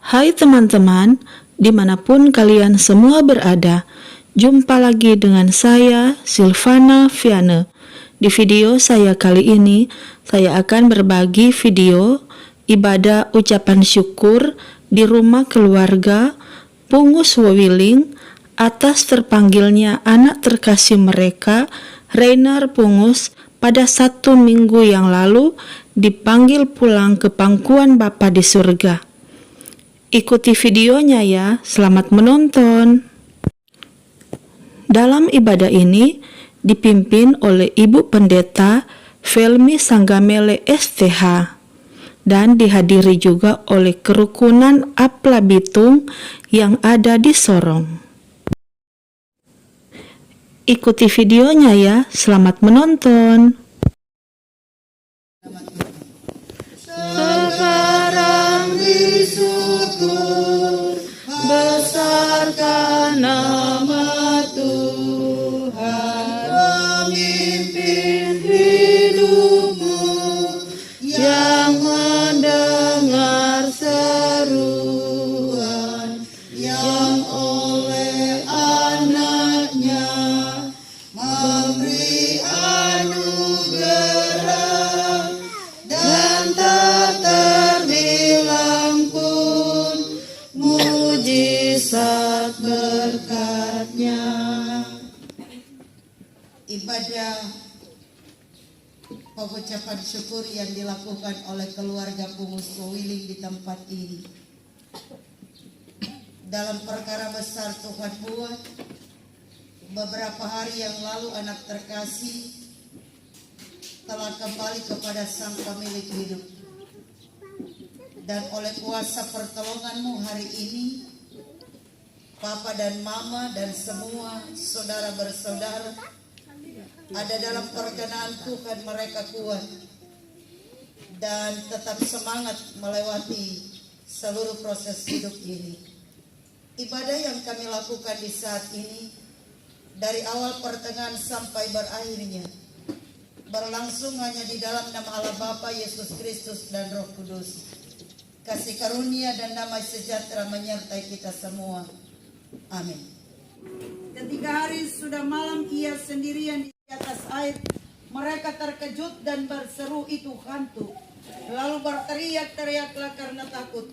Hai teman-teman, dimanapun kalian semua berada, jumpa lagi dengan saya, Silvana Viane. Di video saya kali ini, saya akan berbagi video ibadah ucapan syukur di rumah keluarga Pungus Wewiling atas terpanggilnya anak terkasih mereka, Reiner Pungus, pada 1 minggu yang lalu dipanggil pulang ke pangkuan Bapa di surga. Ikuti videonya ya, selamat menonton. Dalam ibadah ini dipimpin oleh Ibu Pendeta Velmi Sanggamele STH dan dihadiri juga oleh kerukunan Apla Bitung yang ada di Sorong. Ikuti videonya ya, selamat menonton. Sekarang disyukur, besarkan nama Tuhan, memimpin hidupmu, yang mendengar seruan, yang oleh anaknya memberi anugerah, dan tak terbilang pun mujizat berkat-Nya. Ibadah pengucapan syukur yang dilakukan oleh keluarga Pungus Wewiling di tempat ini. Dalam perkara besar Tuhan buat, beberapa hari yang lalu anak terkasih telah kembali kepada sang pemilik hidup. Dan oleh kuasa pertolongan-Mu hari ini, Papa dan Mama dan semua saudara bersaudara ada dalam perkenaan Tuhan, mereka kuat dan tetap semangat melewati seluruh proses hidup ini. Ibadah yang kami lakukan di saat ini, dari awal pertengahan sampai berakhirnya, berlangsung hanya di dalam nama Allah Bapa, Yesus Kristus dan Roh Kudus. Kasih karunia dan damai sejahtera menyertai kita semua. Amin. Ketika hari sudah malam, ia sendirian di atas air. Mereka terkejut dan berseru, itu hantu. Lalu berteriak-teriaklah karena takut.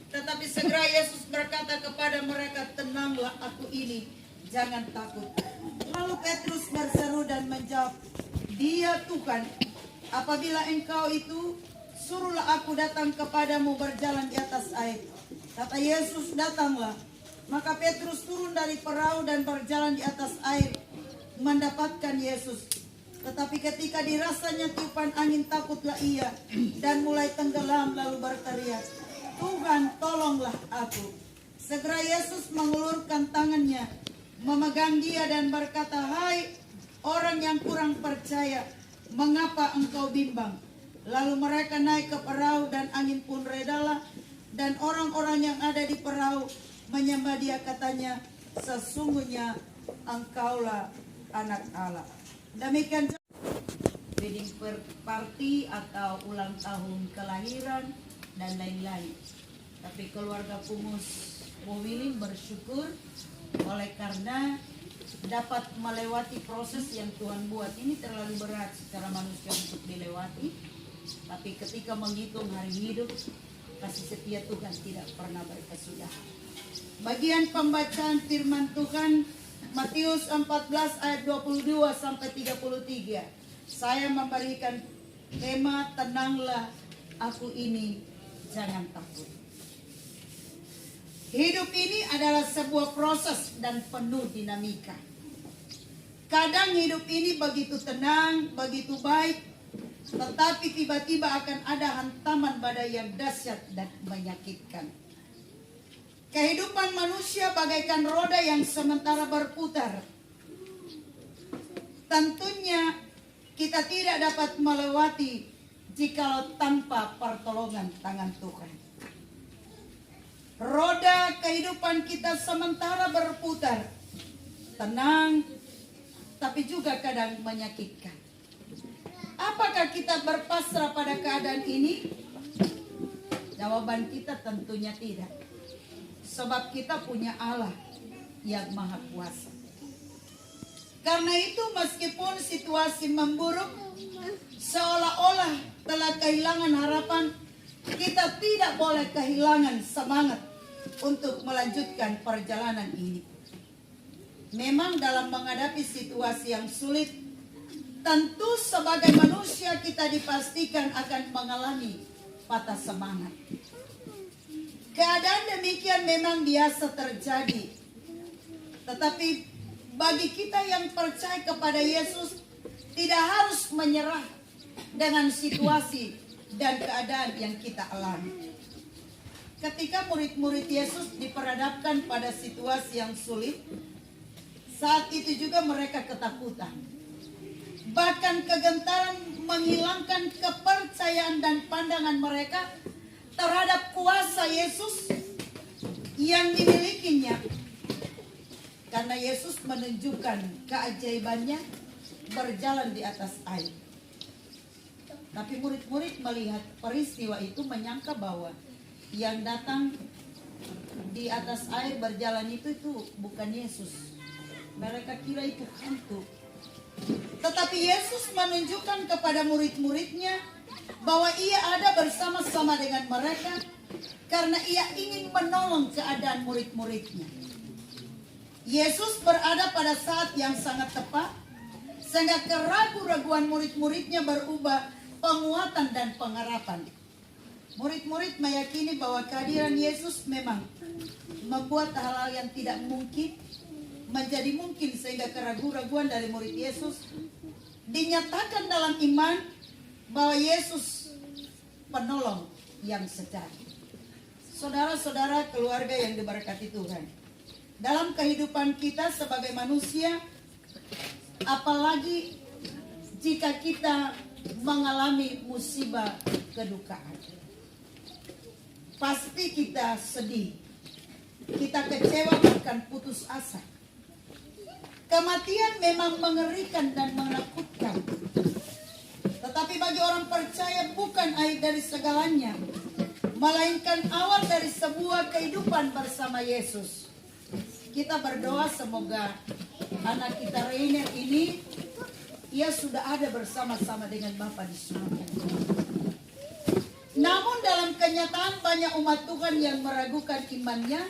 Tetapi segera Yesus berkata kepada mereka, tenanglah, aku ini, jangan takut. Lalu Petrus berseru dan menjawab, dia Tuhan, apabila engkau itu, suruhlah aku datang kepadamu berjalan di atas air. Kata Yesus, datanglah. Maka Petrus turun dari perahu dan berjalan di atas air mendapatkan Yesus. Tetapi ketika dirasanya tiupan angin, takutlah ia dan mulai tenggelam, lalu berteriak, Tuhan, tolonglah aku. Segera Yesus mengulurkan tangannya, memegang dia dan berkata, hai orang yang kurang percaya, mengapa engkau bimbang? Lalu mereka naik ke perahu dan angin pun redalah, dan orang-orang yang ada di perahu menyembah dia, katanya, sesungguhnya engkaulah anak Allah. Demikian wedding party atau ulang tahun kelahiran dan lain-lain. Tapi keluarga Pungus Wewiling bersyukur oleh karena dapat melewati proses yang Tuhan buat. Ini terlalu berat secara manusia untuk dilewati. Tapi ketika menghitung hari hidup, kasih setia Tuhan tidak pernah berkesudahan. Bagian pembacaan firman Tuhan Matius 14 ayat 22 sampai 33. Saya memberikan tema, tenanglah, aku ini, jangan takut. Hidup ini adalah sebuah proses dan penuh dinamika. Kadang hidup ini begitu tenang, begitu baik, tetapi tiba-tiba akan ada hantaman badai yang dahsyat dan menyakitkan. Kehidupan manusia bagaikan roda yang sementara berputar. Tentunya kita tidak dapat melewati jikalau tanpa pertolongan tangan Tuhan. Roda kehidupan kita sementara berputar, tenang, tapi juga kadang menyakitkan. Apakah kita berpasrah pada keadaan ini? Jawaban kita tentunya tidak. sebab kita punya Allah yang maha kuasa. Karena itu meskipun situasi memburuk, seolah-olah telah kehilangan harapan, kita tidak boleh kehilangan semangat untuk melanjutkan perjalanan ini. Memang dalam menghadapi situasi yang sulit, tentu sebagai manusia kita dipastikan akan mengalami patah semangat. Keadaan demikian memang biasa terjadi. Tetapi bagi kita yang percaya kepada Yesus, tidak harus menyerah dengan situasi dan keadaan yang kita alami. Ketika murid-murid Yesus diperhadapkan pada situasi yang sulit, saat itu juga mereka ketakutan. Bahkan kegentaran menghilangkan kepercayaan dan pandangan mereka terhadap kuasa Yesus yang dimilikinya. Karena Yesus menunjukkan keajaibannya berjalan di atas air. Tapi murid-murid melihat peristiwa itu menyangka bahwa yang datang di atas air berjalan itu bukan Yesus. Mereka kira itu hantu. Tetapi Yesus menunjukkan kepada murid-muridnya bahwa ia ada bersama-sama dengan mereka karena ia ingin menolong keadaan murid-muridnya. Yesus berada pada saat yang sangat tepat sehingga keraguan-raguan murid-muridnya berubah penguatan dan pengharapan. Murid-murid meyakini bahwa kehadiran Yesus memang membuat hal-hal yang tidak mungkin menjadi mungkin, sehingga keraguan-raguan dari murid Yesus dinyatakan dalam iman bahwa Yesus penolong yang sejati. Saudara-saudara, keluarga yang diberkati Tuhan, dalam kehidupan kita sebagai manusia, apalagi jika kita mengalami musibah kedukaan, pasti kita sedih, kita kecewa, bahkan putus asa. Kematian memang mengerikan dan menakutkan. Tetapi bagi orang percaya bukan akhir dari segalanya, melainkan awal dari sebuah kehidupan bersama Yesus. Kita berdoa semoga anak kita Rainer ini, ia sudah ada bersama-sama dengan Bapa di surga. Namun dalam kenyataan banyak umat Tuhan yang meragukan imannya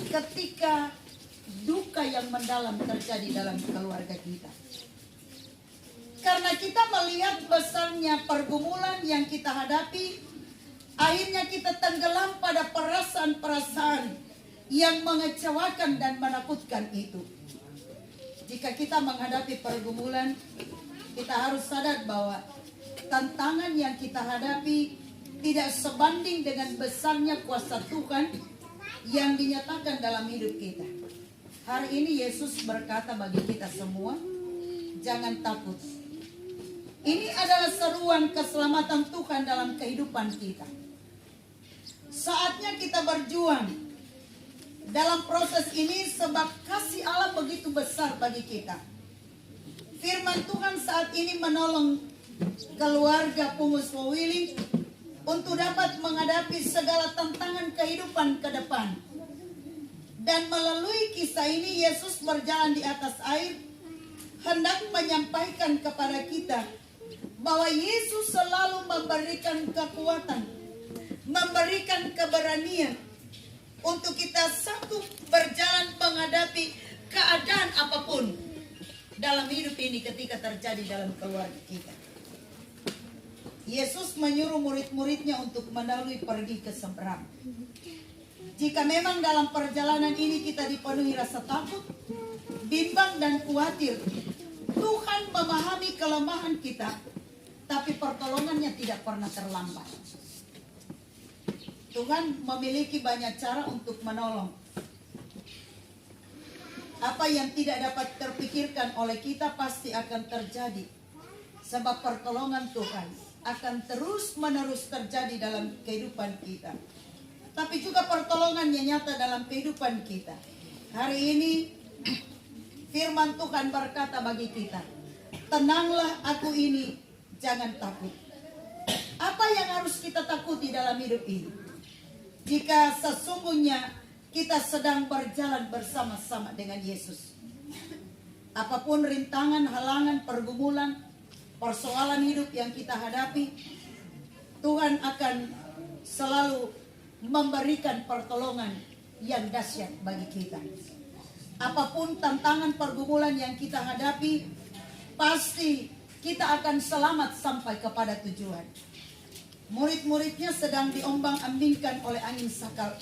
ketika duka yang mendalam terjadi dalam keluarga kita. Karena kita melihat besarnya pergumulan yang kita hadapi, akhirnya kita tenggelam pada perasaan-perasaan yang mengecewakan dan menakutkan itu. Jika kita menghadapi pergumulan, kita harus sadar bahwa tantangan yang kita hadapi tidak sebanding dengan besarnya kuasa Tuhan yang dinyatakan dalam hidup kita. Hari ini Yesus berkata bagi kita semua, jangan takut. Ini adalah seruan keselamatan Tuhan dalam kehidupan kita. Saatnya kita berjuang dalam proses ini sebab kasih Allah begitu besar bagi kita. Firman Tuhan saat ini menolong keluarga Pungus Wawiling untuk dapat menghadapi segala tantangan kehidupan ke depan. Dan melalui kisah ini Yesus berjalan di atas air, hendak menyampaikan kepada kita bahwa Yesus selalu memberikan kekuatan, memberikan keberanian untuk kita satu berjalan menghadapi keadaan apapun dalam hidup ini ketika terjadi dalam keluarga kita. Yesus menyuruh murid-muridnya untuk mendahului pergi ke seberang. Jika memang dalam perjalanan ini kita dipenuhi rasa takut, bimbang dan khawatir, Tuhan memahami kelemahan kita, tapi pertolongannya tidak pernah terlambat. Tuhan memiliki banyak cara untuk menolong. Apa yang tidak dapat terpikirkan oleh kita pasti akan terjadi. Sebab pertolongan Tuhan akan terus-menerus terjadi dalam kehidupan kita. Tapi juga pertolongannya nyata dalam kehidupan kita. Hari ini firman Tuhan berkata bagi kita, tenanglah aku ini, jangan takut. Apa yang harus kita takuti dalam hidup ini? Jika sesungguhnya kita sedang berjalan bersama-sama dengan Yesus. Apapun rintangan, halangan, pergumulan, persoalan hidup yang kita hadapi, Tuhan akan selalu memberikan pertolongan yang dahsyat bagi kita. Apapun tantangan pergumulan yang kita hadapi, pasti kita akan selamat sampai kepada tujuan. Murid-muridnya sedang diombang-ambingkan oleh angin sakal.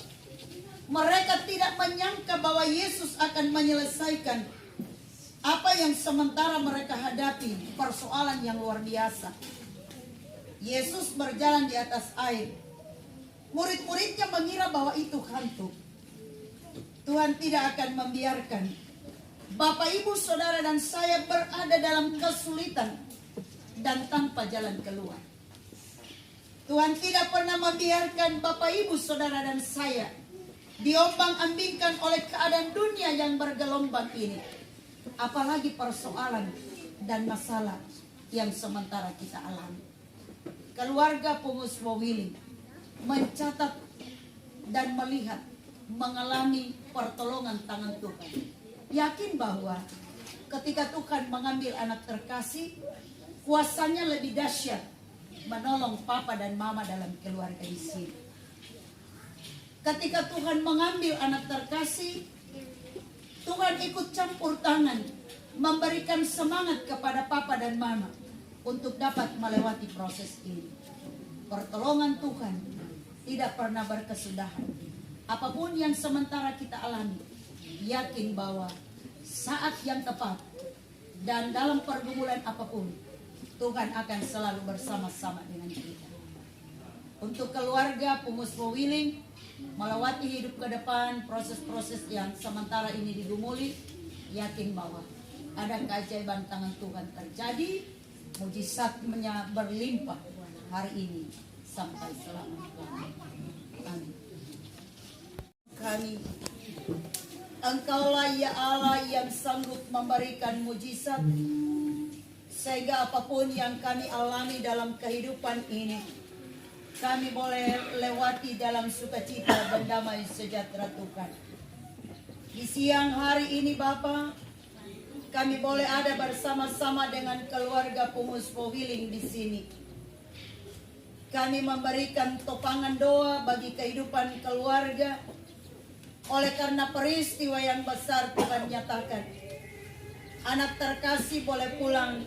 Mereka tidak menyangka bahwa Yesus akan menyelesaikan apa yang sementara mereka hadapi, persoalan yang luar biasa. Yesus berjalan di atas air. Murid-muridnya mengira bahwa itu hantu. Tuhan tidak akan membiarkan Bapak, Ibu, Saudara, dan saya berada dalam kesulitan dan tanpa jalan keluar. Tuhan tidak pernah membiarkan Bapak, Ibu, Saudara, dan saya diombang-ambingkan oleh keadaan dunia yang bergelombang ini. Apalagi persoalan dan masalah yang sementara kita alami. Keluarga Pungus Wawiling mencatat dan melihat, mengalami pertolongan tangan Tuhan. Yakin bahwa ketika Tuhan mengambil anak terkasih, kuasanya lebih dahsyat menolong papa dan mama dalam keluarga di sini. Ketika Tuhan mengambil anak terkasih, Tuhan ikut campur tangan, memberikan semangat kepada papa dan mama untuk dapat melewati proses ini. Pertolongan Tuhan tidak pernah berkesudahan. Apapun yang sementara kita alami, yakin bahwa saat yang tepat dan dalam pergumulan apapun, Tuhan akan selalu bersama-sama dengan kita. Untuk keluarga Pungus Wawiling melewati hidup ke depan, proses-proses yang sementara ini digumuli, yakin bahwa ada keajaiban tangan Tuhan terjadi, mujizatnya berlimpah hari ini sampai selama-lamanya. Amin. Kami, Engkaulah ya Allah yang sanggup memberikan mujizat, sehingga apapun yang kami alami dalam kehidupan ini, kami boleh lewati dalam sukacita dan damai sejahtera Tuhan. Di siang hari ini Bapa, kami boleh ada bersama-sama dengan keluarga Pungus Wawiling di sini. Kami memberikan topangan doa bagi kehidupan keluarga. Oleh karena peristiwa yang besar Tuhan nyatakan, anak terkasih boleh pulang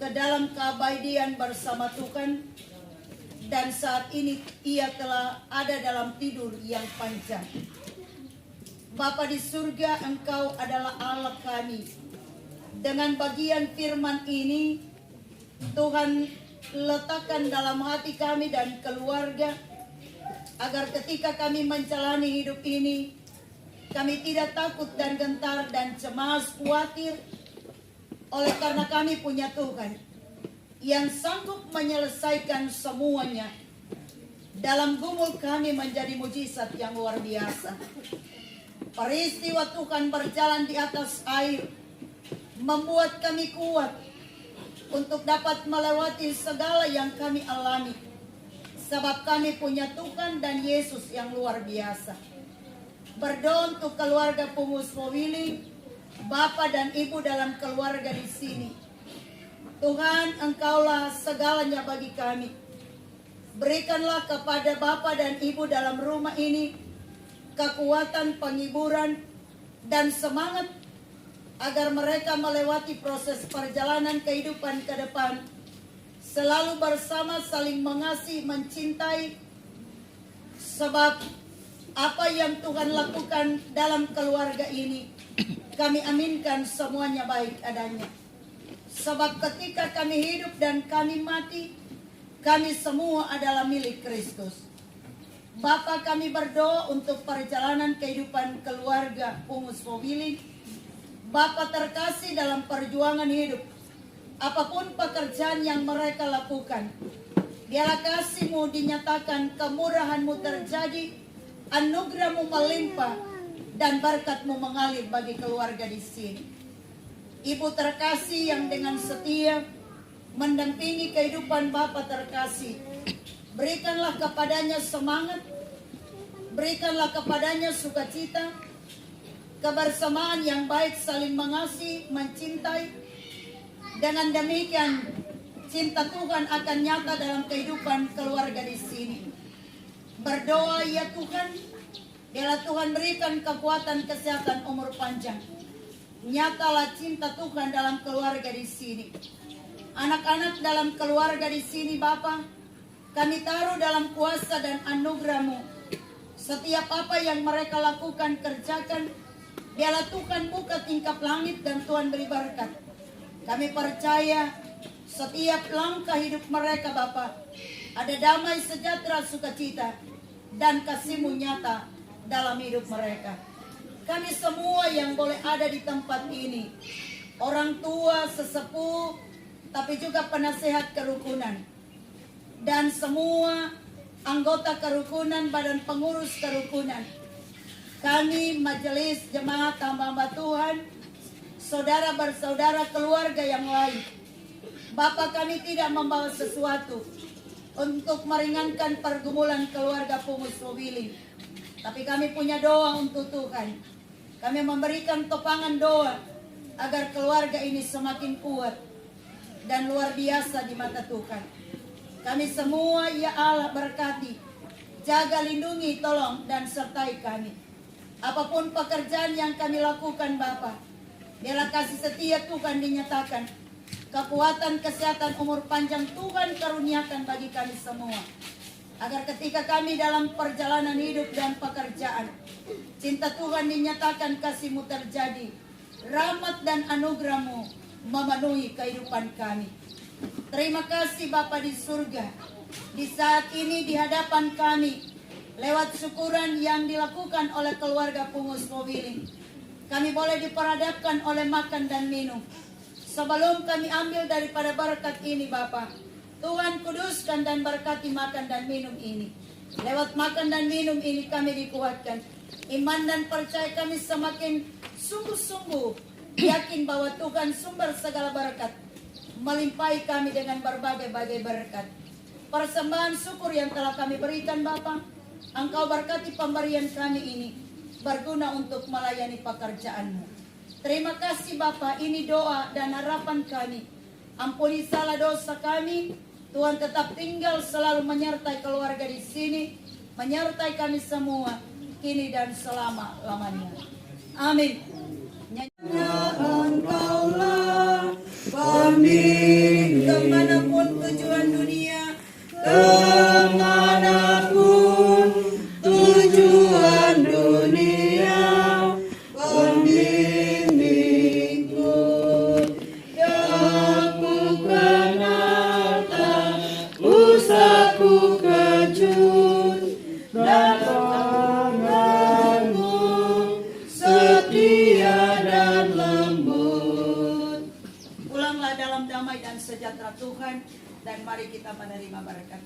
ke dalam keabadian bersama Tuhan. Dan saat ini ia telah ada dalam tidur yang panjang. Bapa di surga, Engkau adalah Allah kami. Dengan bagian firman ini, Tuhan letakkan dalam hati kami dan keluarga, agar ketika kami menjalani hidup ini, kami tidak takut dan gentar dan cemas, khawatir, oleh karena kami punya Tuhan yang sanggup menyelesaikan semuanya. Dalam gumul kami menjadi mujizat yang luar biasa. Peristiwa Tuhan berjalan di atas air membuat kami kuat untuk dapat melewati segala yang kami alami. Sebab kami punya Tuhan dan Yesus yang luar biasa. Berdoa untuk keluarga Pungus Wawiling, Bapak dan Ibu dalam keluarga di sini. Tuhan, Engkaulah segalanya bagi kami. Berikanlah kepada Bapak dan Ibu dalam rumah ini kekuatan, penghiburan, dan semangat agar mereka melewati proses perjalanan kehidupan ke depan selalu bersama, saling mengasihi, mencintai. Sebab apa yang Tuhan lakukan dalam keluarga ini, kami aminkan semuanya baik adanya. Sebab ketika kami hidup dan kami mati, kami semua adalah milik Kristus. Bapa, kami berdoa untuk perjalanan kehidupan keluarga Pungus Wawiling. Bapa terkasih dalam perjuangan hidup, apapun pekerjaan yang mereka lakukan, biarlah kasih-Mu dinyatakan, kemurahan-Mu terjadi, anugerah-Mu melimpah, dan berkat-Mu mengalir bagi keluarga di sini. Ibu terkasih yang dengan setia mendampingi kehidupan Bapa terkasih, berikanlah kepadanya semangat berikanlah kepadanya sukacita, kebersamaan yang baik, saling mengasihi, mencintai. Dengan demikian cinta Tuhan akan nyata dalam kehidupan keluarga di sini. Berdoa ya Tuhan, biarlah Tuhan berikan kekuatan, kesehatan, umur panjang. Nyatalah cinta Tuhan dalam keluarga di sini. Anak-anak dalam keluarga di sini Bapa, kami taruh dalam kuasa dan anugerah-Mu. Setiap apa yang mereka lakukan, kerjakan, biarlah Tuhan buka tingkap langit dan Tuhan beri berkat. Kami percaya setiap langkah hidup mereka Bapa, ada damai, sejahtera, sukacita, dan kasih-Mu nyata dalam hidup mereka. Kami semua yang boleh ada di tempat ini, orang tua, sesepuh, tapi juga penasehat kerukunan, dan semua anggota kerukunan, badan pengurus kerukunan, kami majelis jemaat hamba-hamba Tuhan, saudara bersaudara, keluarga yang lain. Bapa, kami tidak membawa sesuatu untuk meringankan pergumulan keluarga Pungus Wawili, tapi kami punya doa untuk Tuhan. Kami memberikan topangan doa agar keluarga ini semakin kuat dan luar biasa di mata Tuhan. Kami semua ya Allah berkati, jaga, lindungi, tolong dan sertai kami. Apapun pekerjaan yang kami lakukan Bapa, biarlah kasih setia Tuhan dinyatakan. Kekuatan, kesehatan, umur panjang Tuhan karuniakan bagi kami semua. Agar ketika kami dalam perjalanan hidup dan pekerjaan, cinta Tuhan dinyatakan, kasih-Mu terjadi, rahmat dan anugerah-Mu memenuhi kehidupan kami. Terima kasih Bapa di surga. Di saat ini di hadapan kami, lewat syukuran yang dilakukan oleh keluarga Pungus Wawili, kami boleh diperhadapkan oleh makan dan minum. Sebelum kami ambil daripada berkat ini Bapa, Tuhan kuduskan dan berkati makan dan minum ini. Lewat makan dan minum ini kami dikuatkan. Iman dan percaya kami semakin sungguh-sungguh yakin bahwa Tuhan sumber segala berkat melimpahi kami dengan berbagai-bagai berkat. Persembahan syukur yang telah kami berikan Bapa, Engkau berkati pemberian kami ini berguna untuk melayani pekerjaan-Mu. Terima kasih Bapa, ini doa dan harapan kami. Ampuni salah dosa kami. Tuhan tetap tinggal selalu menyertai keluarga di sini, menyertai kami semua kini dan selama-lamanya. Amin. Engkaulah pemimpin kemanapun tujuan dunia, kemanapun tujuan dunia, pembimbingku yang bukan harta, usahaku kejut dan tanganmu setia dan lembut. Pulanglah dalam damai dan sejahtera Tuhan, dan mari kita menerima berkat.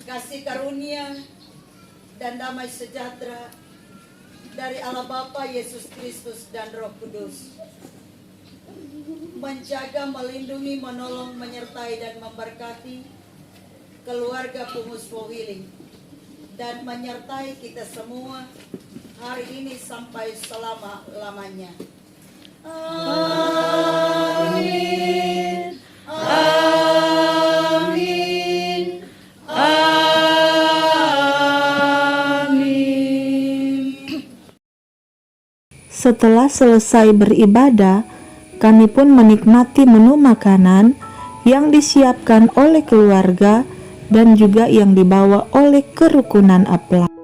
Kasih karunia dan damai sejahtera dari Allah Bapa, Yesus Kristus dan Roh Kudus menjaga, melindungi, menolong, menyertai dan memberkati keluarga Pungus Wawili dan menyertai kita semua hari ini sampai selama-lamanya. Amin. Amin. Amin. Setelah selesai beribadah, kami pun menikmati menu makanan yang disiapkan oleh keluarga dan juga yang dibawa oleh kerukunan Apla.